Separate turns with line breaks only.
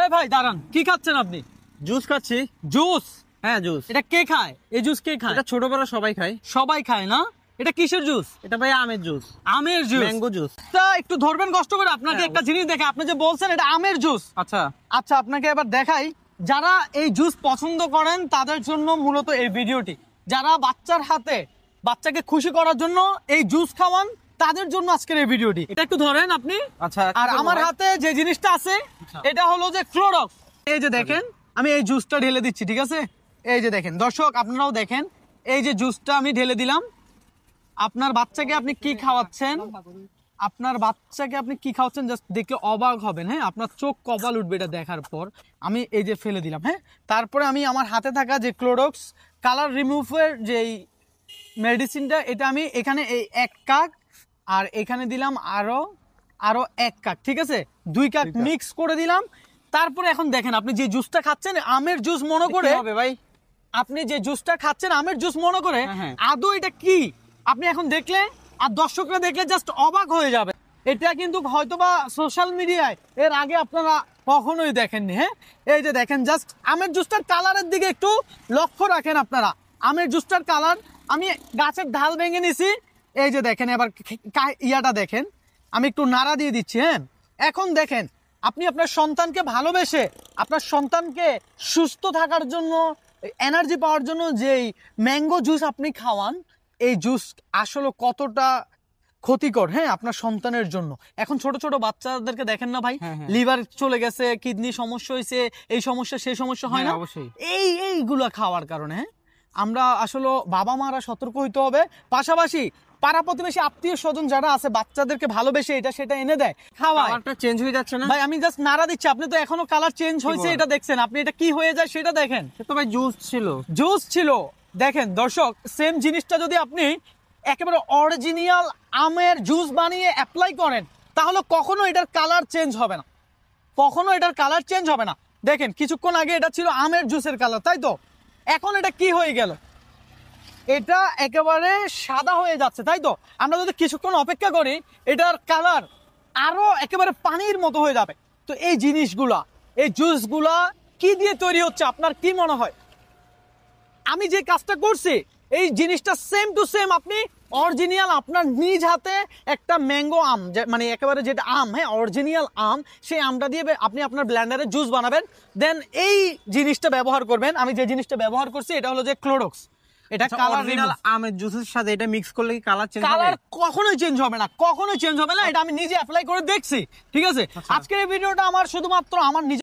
এই ভাই দাঁড়ান, কি খাচ্ছেন আপনি?
জুস খাচ্ছি।
জুস?
হ্যাঁ জুস।
এটা কে খায়? এই জুস কে খায়?
এটা ছোট বড় সবাই খায়।
সবাই খায় না? এটা কিসের জুস?
এটা ভাই আমের জুস।
আমের জুস?
Mango juice.
তা একটু ধরবেন কষ্ট করে, আপনাকে একটা জিনিস দেখে, আপনি যে বলছেন এটা আমের জুস।
আচ্ছা
আচ্ছা আপনাকে এবার দেখাই, যারা এই জুস পছন্দ করেন তাদের জন্য মূলত এই ভিডিওটি। যারা বাচ্চার হাতে বাচ্চাকে খুশি করার জন্য এই জুস খাওয়ান, তাদের জন্য আজকের এই ভিডিওটি। এটা একটু ধরেন আপনি।
আচ্ছা।
আর আমার হাতে যে জিনিসটা আছে এটা হলো যে ক্লোরক্স। এই যে দেখেন, আমি এই জুসটা ঢেলে দিচ্ছি, ঠিক আছে? এই যে দেখেন দর্শক, আপনারাও দেখেন, এই যে জুসটা আমি ঢেলে দিলাম। আপনার বাচ্চাকে আপনি কি খাওয়াচ্ছেন, আপনার বাচ্চাকে আপনি কি খাওয়াচ্ছেন জাস্ট দেখলে অবাক হবেন। হ্যাঁ, আপনার চোখ কপাল উঠবে এটা দেখার পর। আমি এই যে ফেলে দিলাম। হ্যাঁ, তারপরে আমি আমার হাতে থাকা যে ক্লোরক্স কালার রিমুভের যেই মেডিসিনটা, এটা আমি এখানে এই 1 কাপ আর এখানে দিলাম আরো 1 কাপ, ঠিক আছে? 2 কাপ মিক্স করে দিলাম। তারপরে এখন দেখেন, আপনি যে জুসটা খাচ্ছেন আমের জুস মনে করে
হবে ভাই,
আপনি যে জুসটা খাচ্ছেন আমের জুস মনে করে, আদৌ এটা কি আপনি এখন দেখলে আর দর্শকরা দেখলে জাস্ট অবাক হয়ে যাবে। এটা কিন্তু হয়তোবা সোশ্যাল মিডিয়ায় এর আগে আপনারা কখনোই দেখেননি। হ্যাঁ, এই যে দেখেন, জাস্ট আমের জুসটার কালারের দিকে একটু লক্ষ্য রাখেন আপনারা। আমের জুসটার কালার, আমি গাছের ঢাল ভেঙে নিছি। এই যে দেখেন, এবার ইয়াটা দেখেন, আমি একটু নাড়া দিয়ে দিচ্ছি। হ্যাঁ, এখন দেখেন, আপনি আপনার সন্তানকে ভালোবেসে, আপনার সন্তানকে সুস্থ থাকার জন্য, এনার্জি পাওয়ার জন্য যেই ম্যাঙ্গো জুস আপনি খাওয়ান, এই জুস আসলে কতটা ক্ষতিকর, হ্যাঁ, আপনার সন্তানের জন্য। এখন ছোট ছোট বাচ্চাদেরকে দেখেন না ভাই, লিভার চলে গেছে, কিডনি সমস্যা হয়েছে, এই সমস্যা সেই সমস্যা হয় না
অবশ্যই
এইগুলা খাওয়ার কারণে। হ্যাঁ, আমরা আসলে বাবা মারা সতর্ক হইতে হবে। পাশাপাশি পাড়া প্রতিবেশী আত্মীয় স্বজন যারা আছে বাচ্চাদেরকে ভালোবেসে এটা সেটা এনে দেয়, খাওয়ায়।
কালারটা চেঞ্জ হয়ে যাচ্ছে না
ভাই, আমি জাস্ট নাড়া দিচ্ছি, আপনি তো এখনো কালার চেঞ্জ হয়েছে এটা দেখছেন। আপনি এটা কি হয়ে যায় সেটা দেখেন।
তো ভাই জুস ছিল,
জুস ছিল। দেখেন দর্শক, সেম জিনিসটা যদি আপনি একেবারে অরিজিনাল আমের জুস বানিয়ে অ্যাপ্লাই করেন, তাহলে কখনো এটার কালার চেঞ্জ হবে না, কখনো এটার কালার চেঞ্জ হবে না। দেখেন, কিছুক্ষণ আগে এটা ছিল আমের জুসের কালার, তাই তো? এখন এটা কি হয়ে গেল? এটা একেবারে সাদা হয়ে যাচ্ছে, তাই তো? আমরা যদি কিছুক্ষণ অপেক্ষা করি, এটার কালার আরো একেবারে পানির মতো হয়ে যাবে। তো এই জিনিসগুলা, এই জুসগুলা কি দিয়ে তৈরি হচ্ছে আপনার কি মনে হয়? আমি যে কাজটা করছি এই জিনিসটা সেম টু সেম আপনি অরিজিনাল আপনার নিজ হাতে একটা ম্যাঙ্গো আম, মানে একেবারে যেটা আম, হ্যাঁ, অরিজিনাল আম, সেই আমটা দিয়ে আপনি আপনার ব্লেন্ডারে জুস বানাবেন, দেন এই জিনিসটা ব্যবহার করবেন। আমি যে জিনিসটা ব্যবহার করছি এটা হলো যে ক্লোরক্স। এটা কালার
অরিজিনাল আমের জুসের সাথে এটা মিক্স করলে কি কালার চেঞ্জ হবে?
কালার কখনোই চেঞ্জ হবে না, কখনোই চেঞ্জ হবে না। এটা আমি নিজে অ্যাপ্লাই করে দেখছি, ঠিক আছে? আজকের এই ভিডিওটা আমার শুধুমাত্র আমার নিজে